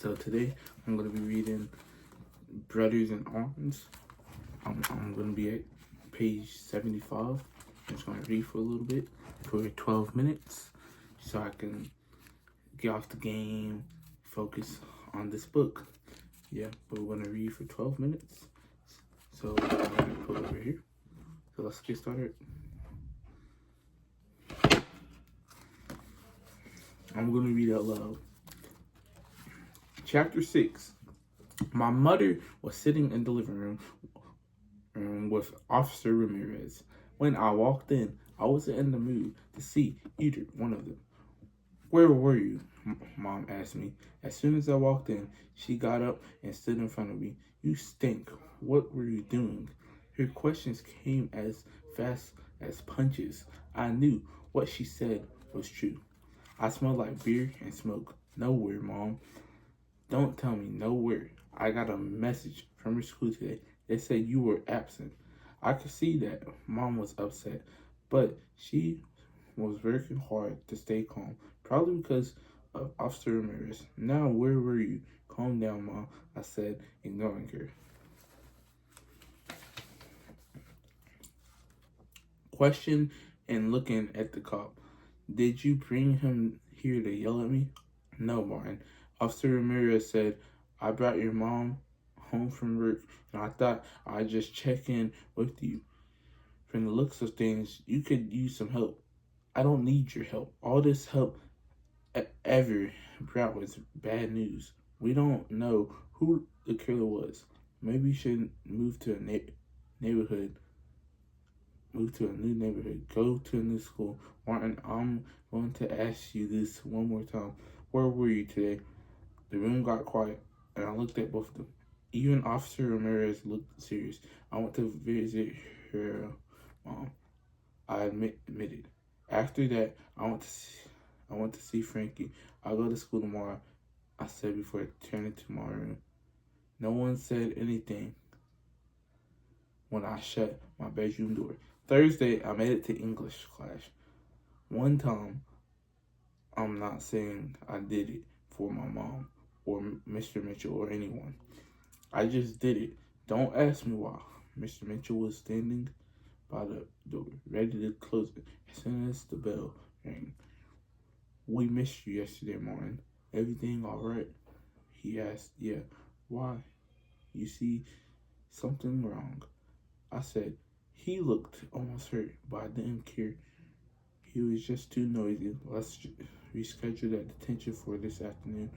So today I'm going to be reading Brothers in Arms. I'm going to be at page 75. I'm just going to read for a little bit for 12 minutes so I can get off the game, focus on this book. Yeah, but we're going to read for 12 minutes. So I'm going to put it over here. So let's get started. I'm going to read out loud. Chapter 6. My mother was sitting in the living room with Officer Ramirez. When I walked in, I wasn't in the mood to see either one of them. "Where were you?" Mom asked me. As soon as I walked in, she got up and stood in front of me. "You stink. What were you doing?" Her questions came as fast as punches. I knew what she said was true. "I smell like beer and smoke." "Nowhere, Mom." "Don't tell me nowhere. I got a message from your school today. They said you were absent." I could see that Mom was upset, but she was working hard to stay calm, probably because of Officer Ramirez. "Now, where were you?" "Calm down, Mom," I said, ignoring her. Question and looking at the cop. "Did you bring him here to yell at me?" "No, Martin." Officer Ramirez said, "I brought your mom home from work, and I thought I'd just check in with you. From the looks of things, you could use some help." "I don't need your help. All this help ever brought was bad news. We don't know who the killer was. Maybe you should move to a neighborhood. Move to a new neighborhood. Go to a new school." "Martin, I'm going to ask you this one more time. Where were you today?" The room got quiet, and I looked at both of them. Even Officer Ramirez looked serious. "I went to visit her mom," I admitted. "After that, I went to see Frankie. I'll go to school tomorrow," I said before turning to my room. No one said anything when I shut my bedroom door. Thursday, I made it to English class. One time, I'm not saying I did it for my mom or Mr. Mitchell or anyone. I just did it. Don't ask me why. Mr. Mitchell was standing by the door, ready to close it as soon as the bell rang. "We missed you yesterday morning. Everything all right?" he asked. "Yeah." "Why?" "You see something wrong," I said. He looked almost hurt, but I didn't care. "He was just too noisy. Let's reschedule that detention for this afternoon,"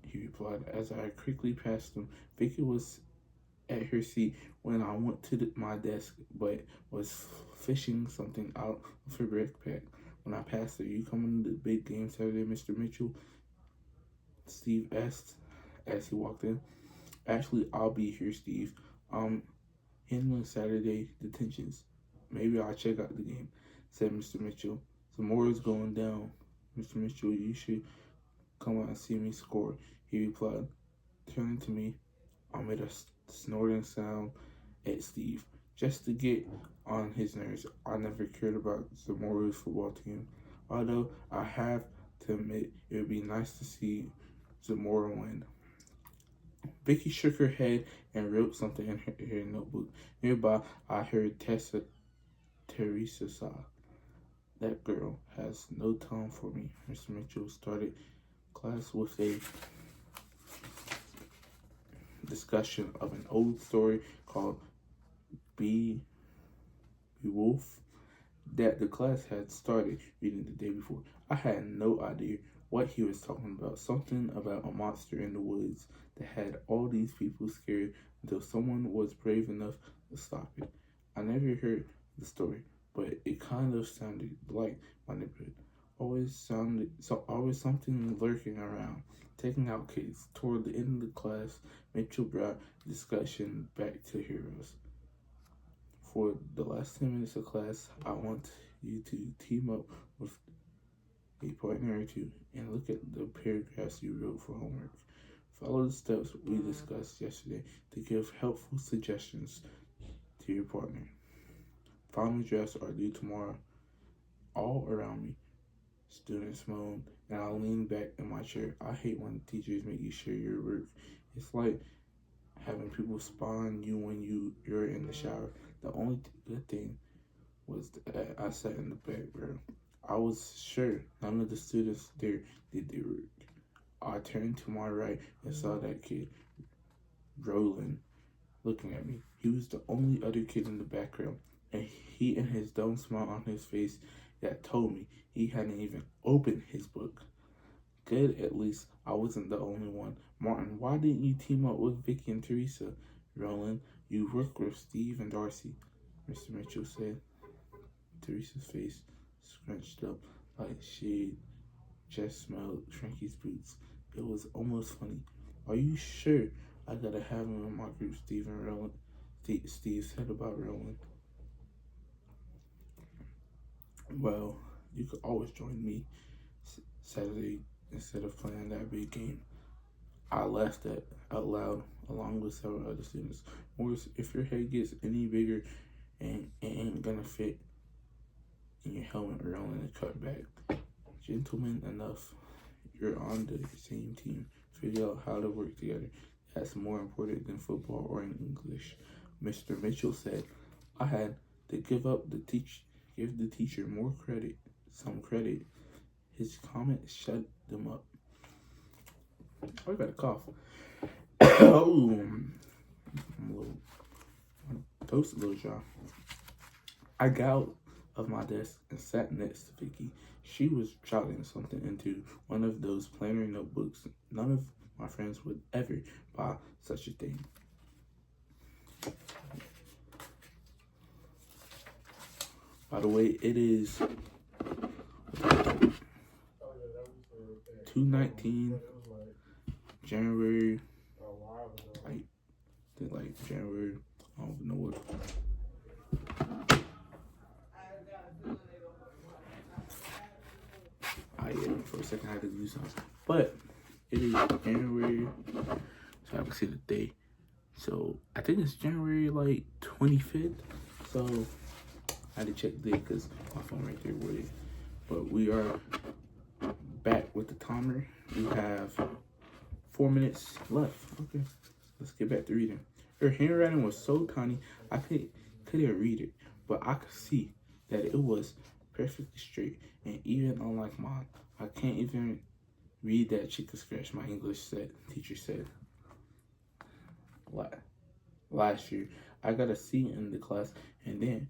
he replied. As I quickly passed him, Vicky was at her seat when I went to my desk, but was fishing something out of her backpack. When I passed her, "You coming to the big game Saturday, Mr. Mitchell?" Steve asked as he walked in. "Actually, I'll be here, Steve. I'm handling Saturday detentions. Maybe I'll check out the game," said Mr. Mitchell. "Zamora's going down, Mr. Mitchell. You should come out and see me score," he replied. Turning to me, I made a snorting sound at Steve, just to get on his nerves. I never cared about Zamora's football team, although I have to admit it would be nice to see Zamora win. Vicky shook her head and wrote something in her notebook. Nearby, I heard Teresa sigh. "That girl has no time for me." Mr. Mitchell started class with a discussion of an old story called Beowulf that the class had started reading the day before. I had no idea what he was talking about. Something about a monster in the woods that had all these people scared until someone was brave enough to stop it. I never heard the story, but it kind of sounded like my neighborhood. Always something lurking around, taking out kids. Toward the end of the class, Mitchell brought discussion back to heroes. "For the last 10 minutes of class, I want you to team up with a partner or two and look at the paragraphs you wrote for homework. Follow the steps we discussed yesterday to give helpful suggestions to your partner. Final drafts are due tomorrow. All around me. Students moaned, and I leaned back in my chair. I hate when teachers make you share your work. It's like having people spy on you when you're in the shower. The only good thing was that I sat in the back row. I was sure none of the students there did their work. I turned to my right and saw that kid, Roland, looking at me. He was the only other kid in the background, and he and his dumb smile on his face that told me he hadn't even opened his book. Good, at least I wasn't the only one. Martin, why didn't you team up with Vicky and Teresa? Roland, you work with Steve and Darcy, Mr. Mitchell said. Teresa's face scrunched up like she'd just smelled Shrinky's boots. It was almost funny. Are you sure I gotta have him in my group, Steve and Roland? Steve said about Roland. Well, you could always join me Saturday instead of playing that big game. I laughed out loud along with several other students. Morris, if your head gets any bigger and it ain't gonna fit in your helmet, Roland and cut back. Gentlemen enough. You're on the same team. Figure out how to work together. That's more important than football or in English. Mr. Mitchell said, I had to give the teacher more credit, some credit. His comment shut them up. I got a cough. Oh, I'm a little toast, a little dry. I got out of my desk and sat next to Vicky. She was jotting something into one of those planner notebooks. None of my friends would ever buy such a thing. By the way, it is 2/19, January, January, I don't know what. For a second I had to do something. But it is January, so I can see the day. So I think it's January 25th. So I had to check the date because my phone right there with it. But we are back with the timer. We have 4 minutes left. Okay, let's get back to reading. Her handwriting was so tiny I couldn't read it, but I could see that it was perfectly straight. And even unlike mine, I can't even read that she could scratch, my English teacher said. Last year, I got a C in the class, and then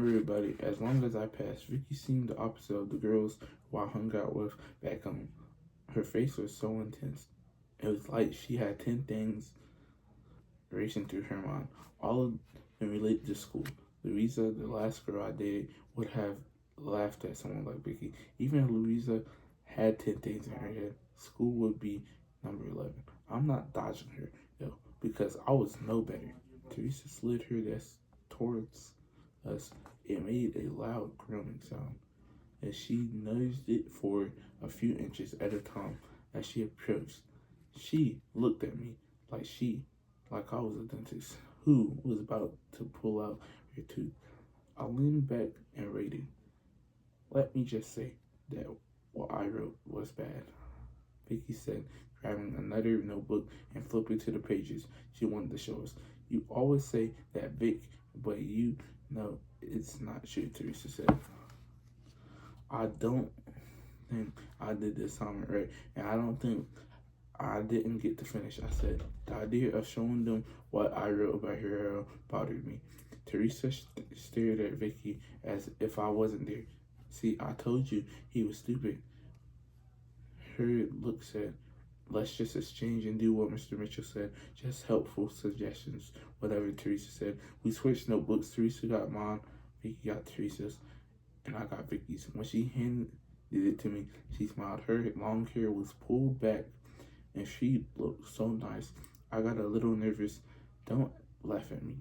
worry about it. As long as I passed, Vicky seemed the opposite of the girls who I hung out with back home. Her face was so intense. It was like she had 10 things racing through her mind, all of them related to school. Louisa, the last girl I dated, would have laughed at someone like Vicky. Even if Louisa had 10 things in her head, school would be number 11. I'm not dodging her, though, because I was no better. Teresa slid her desk towards us. It made a loud groaning sound as she nudged it forward a few inches at a time. As she approached, she looked at me like I was a dentist who was about to pull out her tooth. I leaned back and rated. Let me just say that what I wrote was bad, Vicky said, grabbing another notebook and flipping to the pages she wanted to show us. You always say that, Vic, but you know it's not true, Teresa said. I don't think I did this assignment right, and I don't think I didn't get to finish, I said. The idea of showing them what I wrote about Hero bothered me. Teresa stared at Vicky as if I wasn't there. See, I told you he was stupid. Her look said, let's just exchange and do what Mr. Mitchell said. Just helpful suggestions, whatever Teresa said. We switched notebooks. Teresa got mine, Vicky got Teresa's, and I got Vicky's. When she handed it to me, she smiled. Her long hair was pulled back, and she looked so nice. I got a little nervous. Don't laugh at me.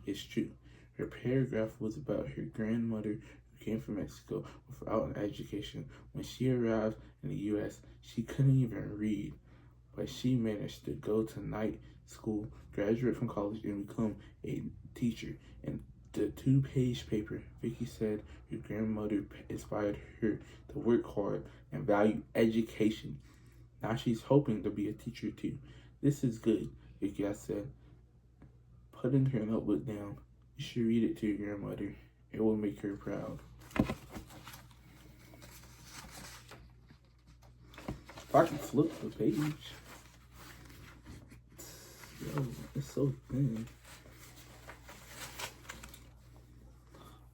It's true. Her paragraph was about her grandmother who came from Mexico without an education. When she arrived in the U.S., she couldn't even read, but she managed to go to night school, graduate from college, and become a teacher. And the 2-page paper. Vicky said your grandmother inspired her to work hard and value education. Now she's hoping to be a teacher too. This is good, Vicky, I said, putting her notebook down. You should read it to your grandmother. It will make her proud. If I can flip the page. Yo, it's so thin.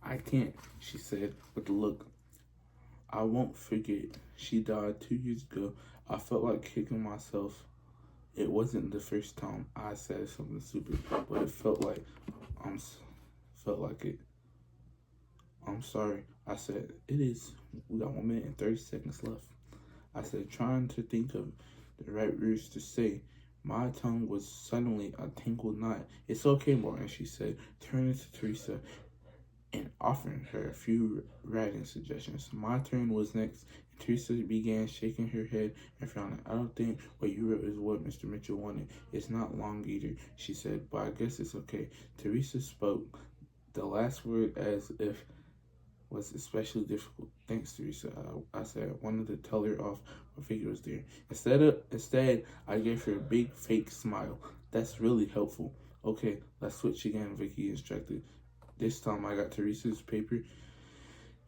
I can't, she said with a look. I won't forget. She died 2 years ago. I felt like kicking myself. It wasn't the first time I said something stupid, but it felt like it. I'm sorry. I said, it is. We got 1 minute and 30 seconds left. I said, trying to think of the right words to say. My tongue was suddenly a tangled knot. It's okay, Martin, she said, turning to Teresa and offering her a few writing suggestions. My turn was next, and Teresa began shaking her head and frowning. I don't think what you wrote is what Mr. Mitchell wanted. It's not long either, she said, but I guess it's okay. Teresa spoke the last word as if was especially difficult. Thanks, Teresa, I said. I wanted to tell her off, but Vicky was there. Instead, I gave her a big fake smile. That's really helpful. Okay, let's switch again, Vicky instructed. This time I got Teresa's paper,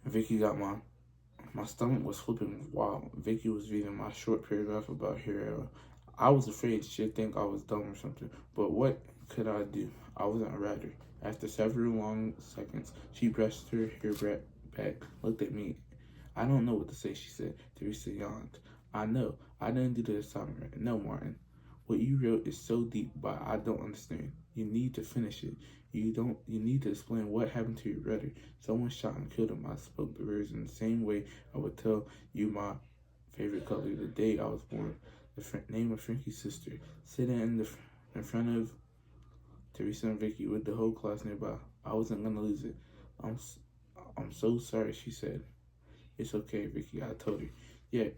and Vicky got mine. My stomach was flipping wild. Vicky was reading my short paragraph about her era. I was afraid she'd think I was dumb or something, but what could I do? I wasn't a writer. After several long seconds, she brushed her hair back, looked at me. I don't know what to say, she said. Teresa yawned. I know. I didn't do the assignment right. No, Martin. What you wrote is so deep, but I don't understand. You need to finish it. You need to explain what happened to your brother. Someone shot and killed him. I spoke the words in the same way I would tell you my favorite color the day I was born. The name of Frankie's sister. Sitting in front of Teresa and Vicky with the whole class nearby. I wasn't gonna lose it. I'm so sorry, she said. It's okay, Vicky, I told her. Yet,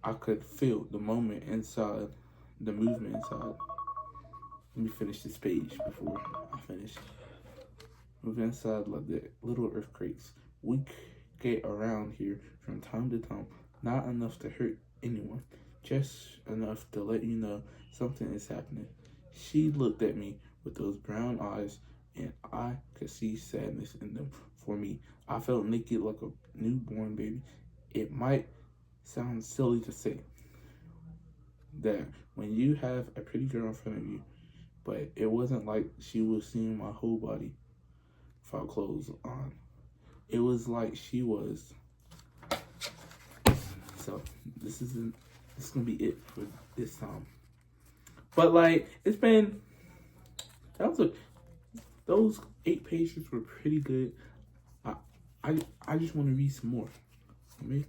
I could feel the movement inside. Let me finish this page before I finish. Move inside like the little earthquakes. We get around here from time to time. Not enough to hurt anyone. Just enough to let you know something is happening. She looked at me with those brown eyes, and I could see sadness in them. For me, I felt naked like a newborn baby. It might sound silly to say that when you have a pretty girl in front of you, but it wasn't like she was seeing my whole body without clothes on. It was like she was. So this is gonna be it for this time. But like those 8 pages were pretty good. I just want to read some more. I mean,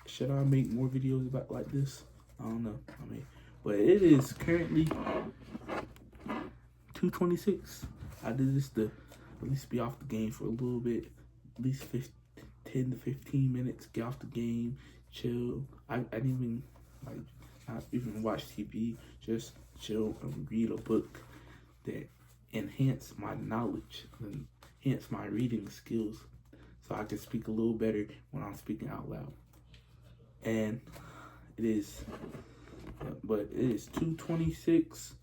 should I make more videos about like this? I don't know. But it is currently 2:26. I did this to at least be off the game for a little bit, at least 10 to 15 minutes. Get off the game, chill. I didn't even not even watch TV. Just chill and read a book that enhance my knowledge and enhance my reading skills, so I can speak a little better when I'm speaking out loud. And it is 2:26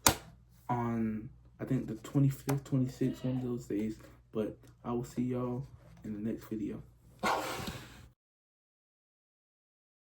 on, I think, the 25th, 26th, one of those days. But I will see y'all in the next video.